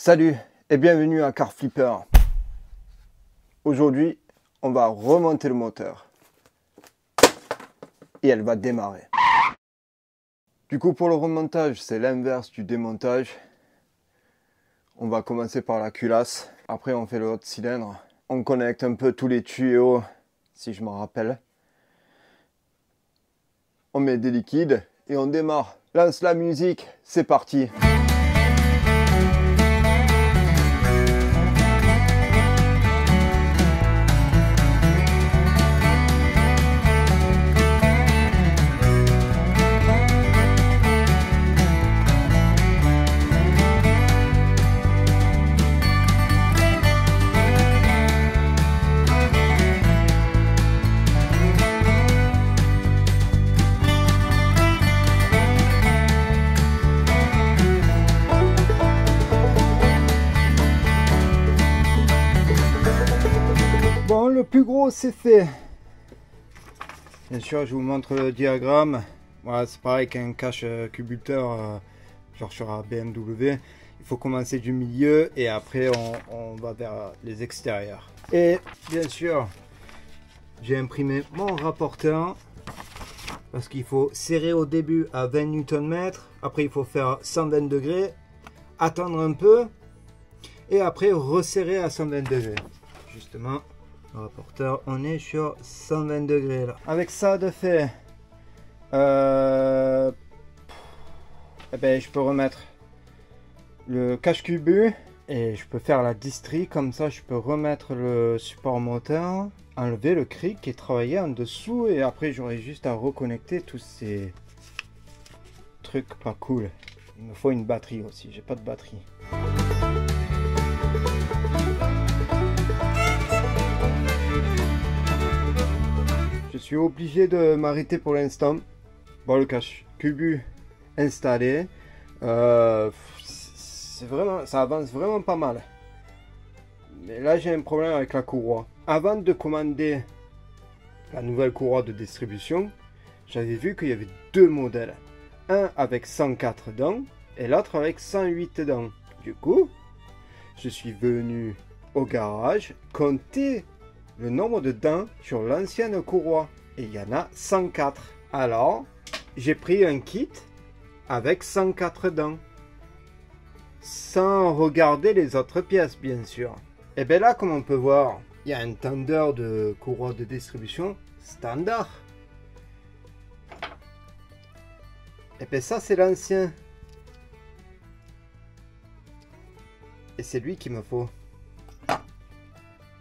Salut et bienvenue à Car Flipper. Aujourd'hui, on va remonter le moteur et elle va démarrer. Du coup, pour le remontage, c'est l'inverse du démontage. On va commencer par la culasse, après on fait le haut cylindre. On connecte un peu tous les tuyaux, si je me rappelle. On met des liquides et on démarre. Lance la musique, c'est parti. Bon, le plus gros c'est fait. Bien sûr, je vous montre le diagramme. Voilà, c'est pareil qu'un cache cubuteur, genre sur la BMW. Il faut commencer du milieu et après on va vers les extérieurs. Et bien sûr, j'ai imprimé mon rapporteur parce qu'il faut serrer au début à 20 Nm. Après, il faut faire 120 degrés, attendre un peu et après resserrer à 120 degrés. Justement. Le rapporteur, on est sur 120 degrés là. Avec ça de fait, je peux remettre le cache-cubu et je peux faire la distrie. Comme ça, je peux remettre le support moteur, enlever le cric et travailler en dessous. Et après, j'aurai juste à reconnecter tous ces trucs pas cool. Il me faut une batterie aussi. J'ai pas de batterie. Je suis obligé de m'arrêter pour l'instant. Bon, le cache-cubu installé. C'est vraiment, ça avance vraiment pas mal. Mais là, j'ai un problème avec la courroie. Avant de commander la nouvelle courroie de distribution, j'avais vu qu'il y avait deux modèles. Un avec 104 dents et l'autre avec 108 dents. Du coup, je suis venu au garage compter le nombre de dents sur l'ancienne courroie et il y en a 104. Alors j'ai pris un kit avec 104 dents sans regarder les autres pièces, bien sûr. Et bien là, comme on peut voir, il y a un tendeur de courroie de distribution standard. Et bien ça, c'est l'ancien et c'est lui qu'il me faut,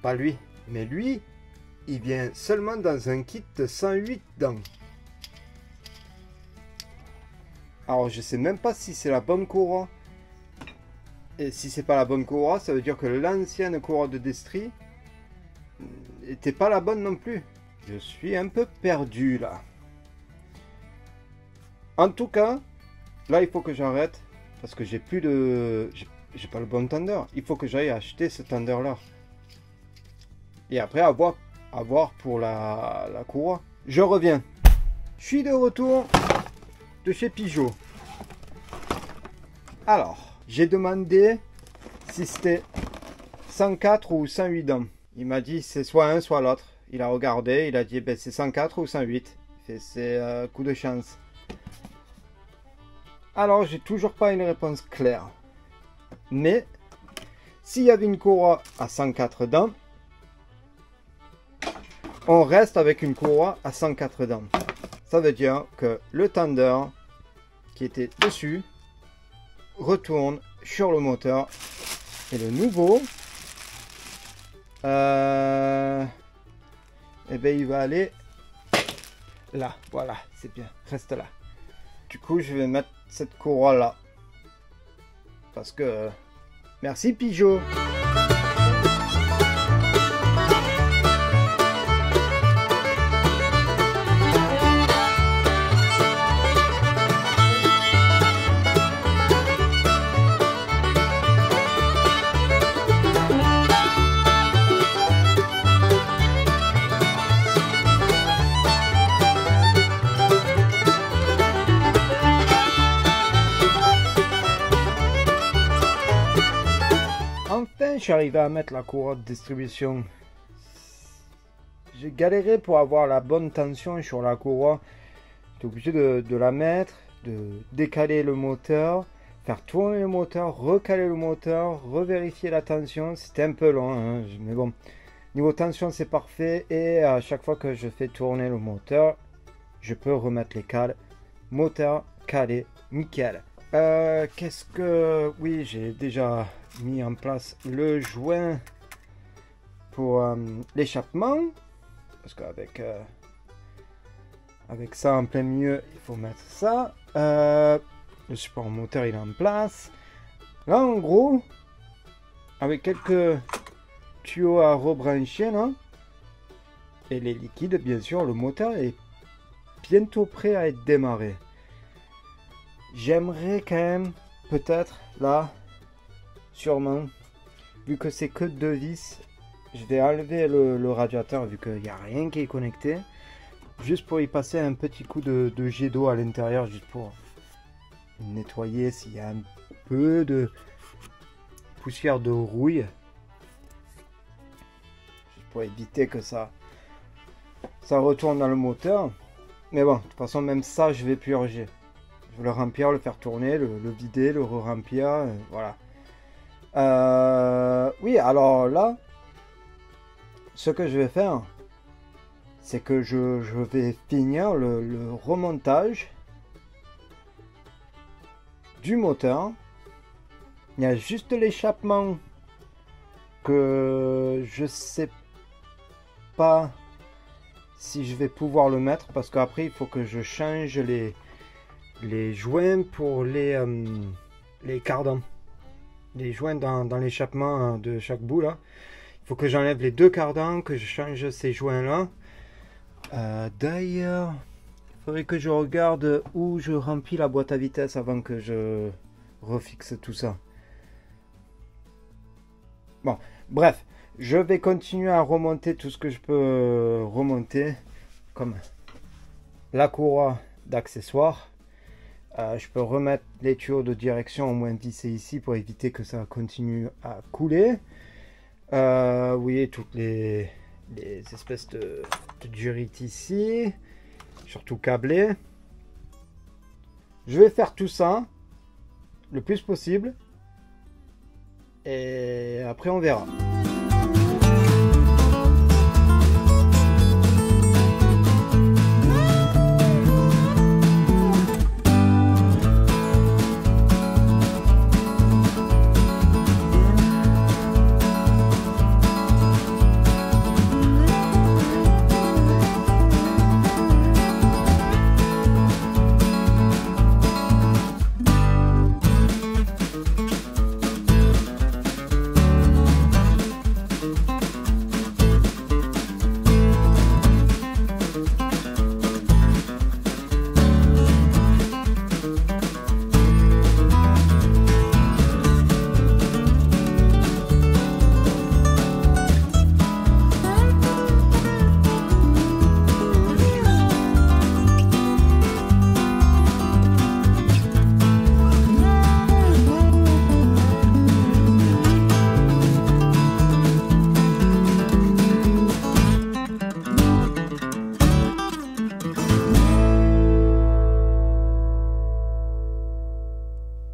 pas lui. Mais lui, il vient seulement dans un kit de 108 dents. Alors, je sais même pas si c'est la bonne courroie. Et si c'est pas la bonne courroie, ça veut dire que l'ancienne courroie de distri n'était pas la bonne non plus. Je suis un peu perdu là. En tout cas, là, il faut que j'arrête parce que j'ai plus de... J'ai pas le bon tendeur. Il faut que j'aille acheter ce tendeur là. Et après, à voir pour la courroie. Je reviens. Je suis de retour de chez Pigeot. Alors, j'ai demandé si c'était 104 ou 108 dents. Il m'a dit c'est soit un, soit l'autre. Il a regardé, il a dit ben, c'est 104 ou 108. C'est coup de chance. Alors, j'ai toujours pas une réponse claire. Mais, s'il y avait une courroie à 104 dents, on reste avec une courroie à 104 dents. Ça veut dire que le tendeur qui était dessus retourne sur le moteur et le nouveau et ben il va aller là. Voilà, c'est bien, reste là. Du coup, je vais mettre cette courroie là parce que merci Pigeot. Enfin, je suis arrivé à mettre la courroie de distribution. J'ai galéré pour avoir la bonne tension sur la courroie. J'étais obligé de la mettre, de décaler le moteur, faire tourner le moteur, recaler le moteur, revérifier la tension. C'était un peu long, hein, mais bon. Niveau tension, c'est parfait. Et à chaque fois que je fais tourner le moteur, je peux remettre les cales. Moteur calé, nickel. Qu'est-ce que... Oui, j'ai déjà mis en place le joint pour l'échappement. Parce qu'avec avec ça en plein milieu, il faut mettre ça. Le support moteur, il est en place. Là, en gros, avec quelques tuyaux à rebrancher, là, et les liquides, bien sûr, le moteur est bientôt prêt à être démarré. J'aimerais quand même, peut-être, là, sûrement, vu que c'est que 2 vis, je vais enlever le radiateur, vu qu'il n'y a rien qui est connecté, juste pour y passer un petit coup de jet d'eau à l'intérieur, juste pour nettoyer s'il y a un peu de poussière de rouille, juste pour éviter que ça retourne dans le moteur. Mais bon, de toute façon, même ça, je vais purger. Je vais le remplir, le faire tourner, le vider, le re-remplir, voilà. Oui, alors là, ce que je vais faire, c'est que je vais finir le remontage du moteur. Il y a juste l'échappement que je sais pas si je vais pouvoir le mettre, parce qu'après il faut que je change les joints pour les cardans, les joints dans l'échappement de chaque bout là. Il faut que j'enlève les 2 cardans, que je change ces joints là. D'ailleurs, il faudrait que je regarde où je remplis la boîte à vitesse avant que je refixe tout ça. Bon, bref, je vais continuer à remonter tout ce que je peux remonter, comme la courroie d'accessoires. Je peux remettre les tuyaux de direction au moins vissés ici pour éviter que ça continue à couler. Vous voyez toutes les espèces de durites ici, surtout câblées. Je vais faire tout ça le plus possible et après on verra.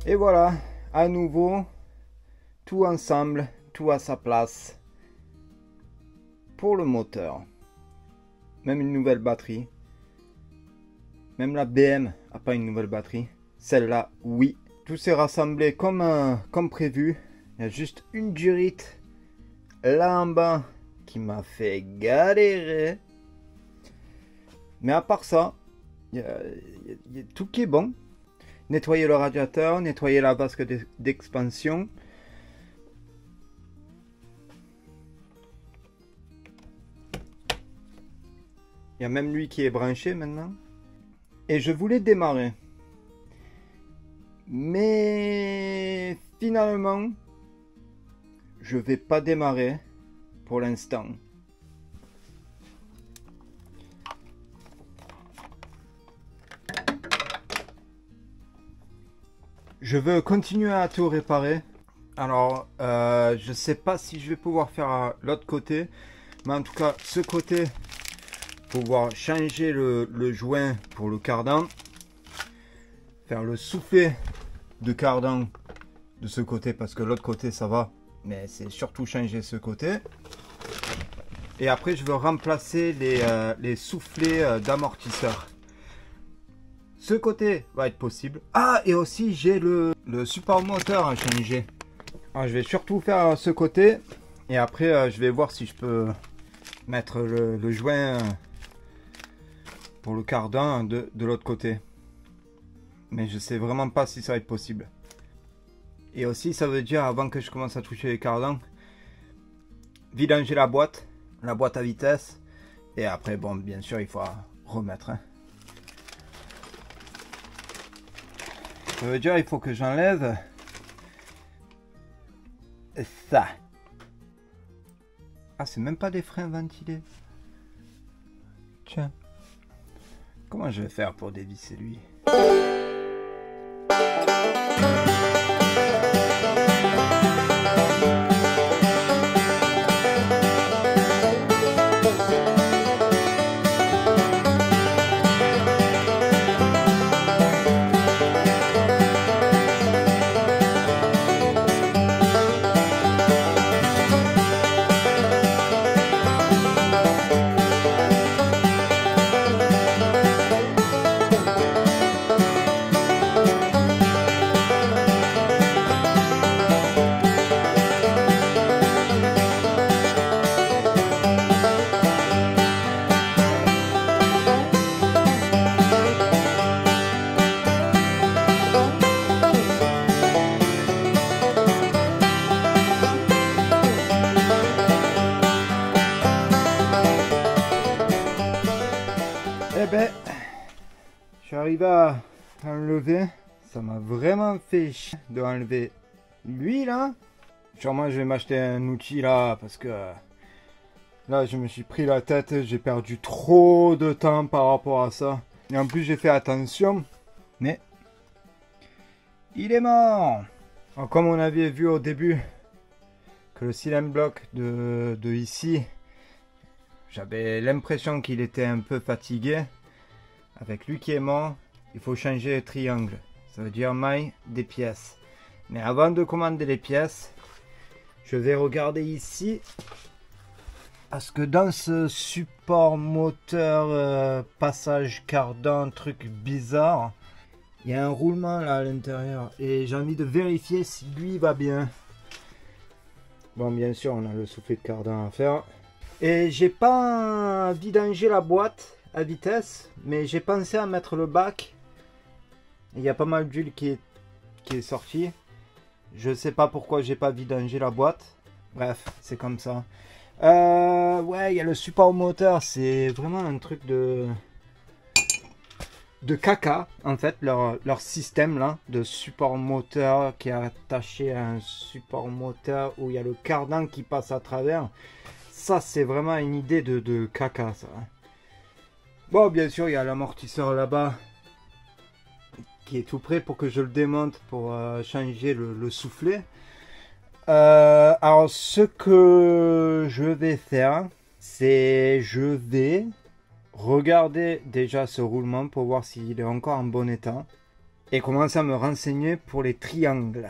Et voilà, à nouveau, tout ensemble, tout à sa place pour le moteur. Même une nouvelle batterie. Même la BM n'a pas une nouvelle batterie. Celle-là, oui. Tout s'est rassemblé comme prévu. Il y a juste une durite là en bas qui m'a fait galérer. Mais à part ça, il y a tout qui est bon. Nettoyer le radiateur, nettoyer la vasque d'expansion. Il y a même lui qui est branché maintenant. Et je voulais démarrer. Mais finalement, je vais pas démarrer pour l'instant. Je veux continuer à tout réparer. Alors, je sais pas si je vais pouvoir faire l'autre côté, mais en tout cas, ce côté, pouvoir changer le joint pour le cardan, faire le soufflet de cardan de ce côté, parce que l'autre côté ça va, mais c'est surtout changer ce côté. Et après, je veux remplacer les soufflets d'amortisseur. Ce côté va être possible. Ah, et aussi j'ai le support moteur à changer. Alors, je vais surtout faire ce côté. Et après, je vais voir si je peux mettre le joint pour le cardan de l'autre côté. Mais je sais vraiment pas si ça va être possible. Et aussi, ça veut dire, avant que je commence à toucher les cardans, vidanger la boîte à vitesse. Et après, bon, bien sûr, il faut remettre. Hein. Ça veut dire, il faut que j'enlève ça. Ah, c'est même pas des freins ventilés. Tiens. Comment je vais faire pour dévisser lui? Eh ben, je suis arrivé à enlever. Ça m'a vraiment fait chier de enlever lui là. Sûrement je vais m'acheter un outil là parce que là je me suis pris la tête. J'ai perdu trop de temps par rapport à ça. Et en plus j'ai fait attention. Mais il est mort. Alors, comme on avait vu au début que le cylindre bloc de ici, j'avais l'impression qu'il était un peu fatigué. Avec lui qui est mort, il faut changer le triangle. Ça veut dire maille des pièces. Mais avant de commander les pièces, je vais regarder ici. Parce que dans ce support moteur, passage cardan, truc bizarre, il y a un roulement là à l'intérieur. Et j'ai envie de vérifier si lui va bien. Bon, bien sûr, on a le soufflet de cardan à faire. Et j'ai pas vidangé la boîte à vitesse, mais j'ai pensé à mettre le bac. Il y a pas mal d'huile qui est sortie. Je sais pas pourquoi j'ai pas vidangé la boîte. Bref, c'est comme ça. Ouais, il y a le support moteur. C'est vraiment un truc de caca, en fait, leur système là de support moteur qui est attaché à un support moteur où il y a le cardan qui passe à travers. Ça, c'est vraiment une idée de caca, ça. Bon, bien sûr, il y a l'amortisseur là-bas qui est tout prêt pour que je le démonte pour changer le soufflet. Alors, ce que je vais faire, c'est je vais regarder déjà ce roulement pour voir s'il est encore en bon état et commencer à me renseigner pour les triangles.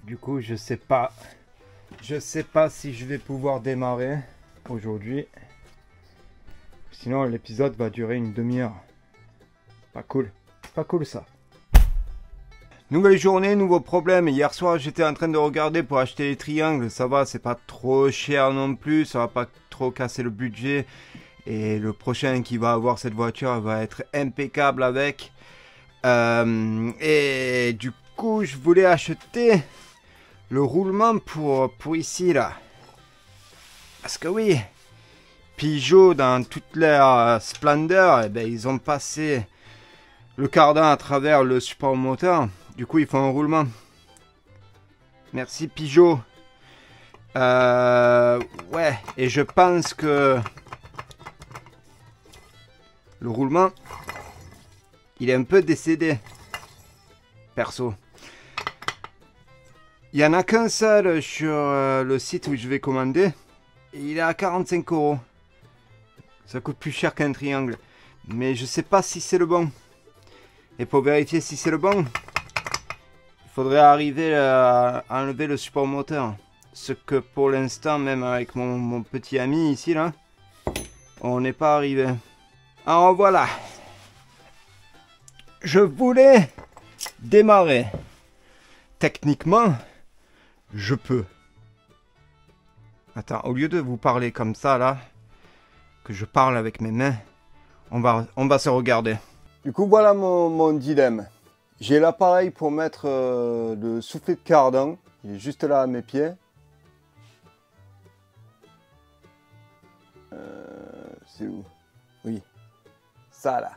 Du coup, je sais pas si je vais pouvoir démarrer aujourd'hui. Sinon, l'épisode va durer une demi-heure. Pas cool. Pas cool ça. Nouvelle journée, nouveau problème. Hier soir, j'étais en train de regarder pour acheter les triangles. Ça va, c'est pas trop cher non plus. Ça va pas trop casser le budget. Et le prochain qui va avoir cette voiture va être impeccable avec. Et du coup, je voulais acheter le roulement pour ici là. Parce que oui, Peugeot dans toute leur splendeur, eh ben, ils ont passé le cardan à travers le support moteur. Du coup, il faut un roulement. Merci Peugeot. Ouais, et je pense que le roulement, il est un peu décédé. Perso. Il n'y en a qu'un seul sur le site où je vais commander. Et il est à 45 €. Ça coûte plus cher qu'un triangle. Mais je sais pas si c'est le bon. Et pour vérifier si c'est le bon, il faudrait arriver à enlever le support moteur. Ce que pour l'instant, même avec mon petit ami ici, là, on n'est pas arrivé. Alors voilà. Je voulais démarrer. Techniquement, je peux. Attends, au lieu de vous parler comme ça, là, que je parle avec mes mains, on va se regarder. Du coup, voilà mon dilemme. J'ai l'appareil pour mettre le soufflet de cardan. Il est juste là à mes pieds. C'est où? Oui, ça là.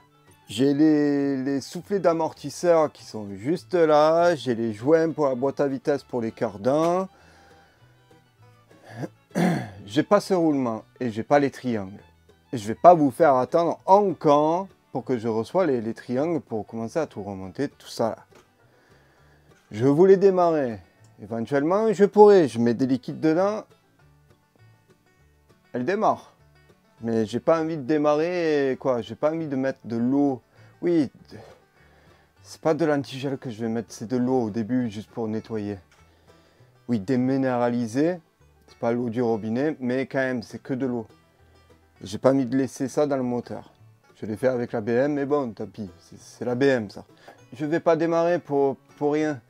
J'ai les soufflets d'amortisseur qui sont juste là. J'ai les joints pour la boîte à vitesse pour les cardans. J'ai pas ce roulement et j'ai pas les triangles. Et je vais pas vous faire attendre encore pour que je reçoive les triangles pour commencer à tout remonter, tout ça là. Je voulais démarrer. Éventuellement, je pourrais. Je mets des liquides dedans. Elle démarre. Mais j'ai pas envie de démarrer, quoi. J'ai pas envie de mettre de l'eau. Oui, c'est pas de l'antigel que je vais mettre, c'est de l'eau au début, juste pour nettoyer. Oui, déminéraliser. C'est pas l'eau du robinet, mais quand même, c'est que de l'eau. J'ai pas envie de laisser ça dans le moteur. Je l'ai fait avec la BM, mais bon, tant pis. C'est la BM, ça. Je vais pas démarrer pour rien.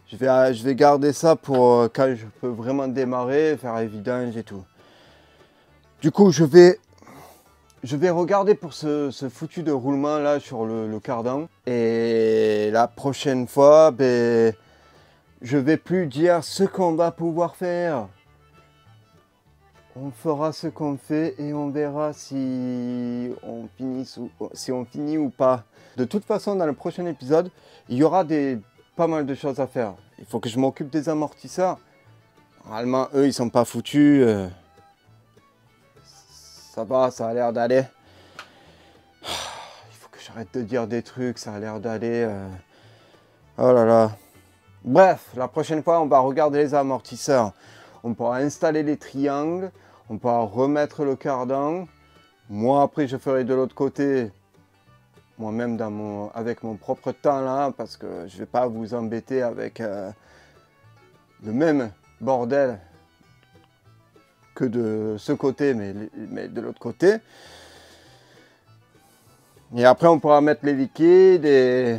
Je vais garder ça pour quand je peux vraiment démarrer, faire les vidanges et tout. Du coup, je vais regarder pour ce foutu de roulement là sur le cardan. Et la prochaine fois, ben, je vais plus dire ce qu'on va pouvoir faire. On fera ce qu'on fait et on verra si on finit ou pas. De toute façon, dans le prochain épisode, il y aura pas mal de choses à faire. Il faut que je m'occupe des amortisseurs. Normalement, eux, ils sont pas foutus. Ça va, ça a l'air d'aller. Il faut que j'arrête de dire des trucs, ça a l'air d'aller. Oh là là. Bref, la prochaine fois, on va regarder les amortisseurs. On pourra installer les triangles. On pourra remettre le cardan. Moi, après, je ferai de l'autre côté. Moi-même, avec mon propre temps là. Parce que je ne vais pas vous embêter avec le même bordel que de ce côté, mais de l'autre côté. Et après, on pourra mettre les liquides et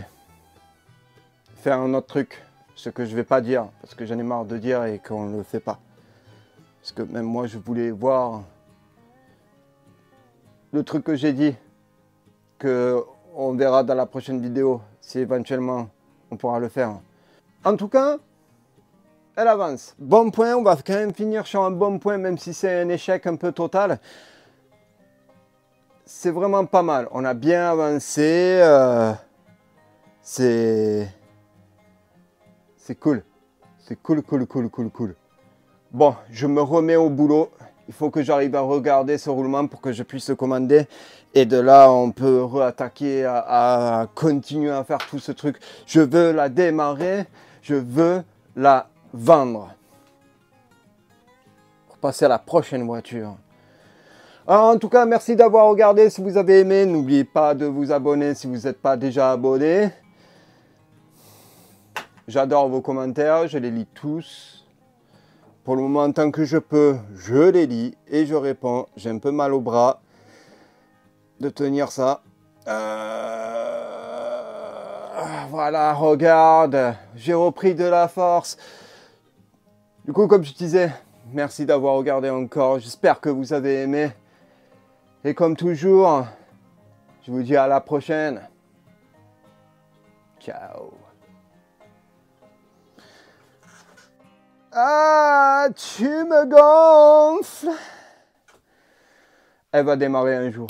faire un autre truc. Ce que je vais pas dire, parce que j'en ai marre de dire et qu'on ne le fait pas. Parce que même moi, je voulais voir le truc que j'ai dit, que on verra dans la prochaine vidéo, si éventuellement on pourra le faire. En tout cas, elle avance. Bon point, on va quand même finir sur un bon point, même si c'est un échec un peu total. C'est vraiment pas mal. On a bien avancé. C'est cool. C'est cool. Bon, je me remets au boulot. Il faut que j'arrive à regarder ce roulement pour que je puisse le commander. Et de là, on peut réattaquer à continuer à faire tout ce truc. Je veux la démarrer. Je veux la vendre. Pour passer à la prochaine voiture. Alors, en tout cas, merci d'avoir regardé. Si vous avez aimé, n'oubliez pas de vous abonner si vous n'êtes pas déjà abonné. J'adore vos commentaires, je les lis tous. Pour le moment, tant que je peux, je les lis et je réponds. J'ai un peu mal au bras de tenir ça. Voilà, regarde, j'ai repris de la force. Du coup, comme je disais, merci d'avoir regardé encore. J'espère que vous avez aimé. Et comme toujours, je vous dis à la prochaine. Ciao. Ah, tu me gonfles. Elle va démarrer un jour.